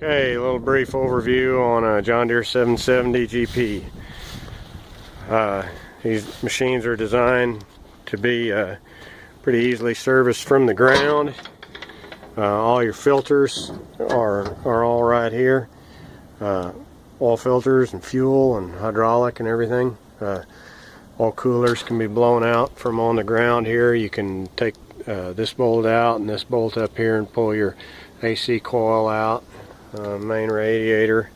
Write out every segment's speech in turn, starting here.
Okay, a little brief overview on a John Deere 770 GP. These machines are designed to be pretty easily serviced from the ground. All your filters are all right here. Oil filters and fuel and hydraulic and everything. All coolers can be blown out from on the ground here. You can take this bolt out and this bolt up here and pull your AC coil out. Main radiator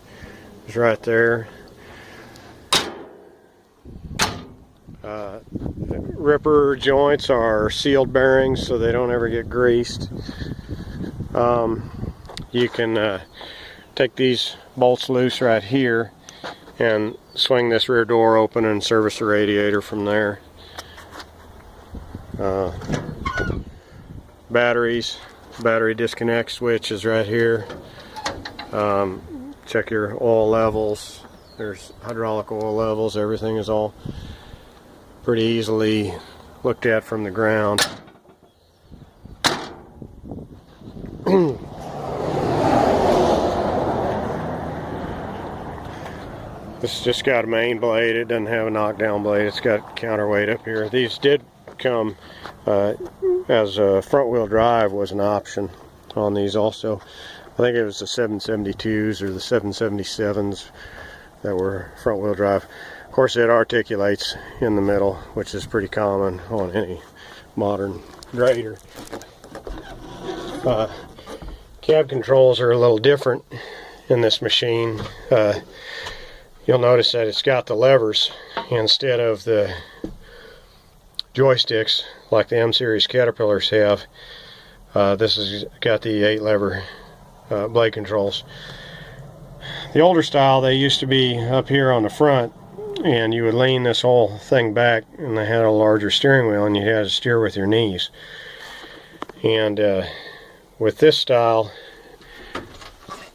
is right there. Ripper joints are sealed bearings so they don't ever get greased. You can take these bolts loose right here and swing this rear door open and service the radiator from there. Battery disconnect switch is right here. Check your oil levels. There's hydraulic oil levels. Everything is all pretty easily looked at from the ground. This just got a main blade. It doesn't have a knockdown blade. It's got counterweight up here. These did come as a front wheel drive was an option on these also. I think it was the 772s or the 777s that were front wheel drive. Of course it articulates in the middle, which is pretty common on any modern grader. Cab controls are a little different in this machine. You'll notice that it's got the levers instead of the joysticks like the M-Series Caterpillars have. This has got the 8-lever blade controls. The older style, they used to be up here on the front, and you would lean this whole thing back, and they had a larger steering wheel, and you had to steer with your knees. And with this style,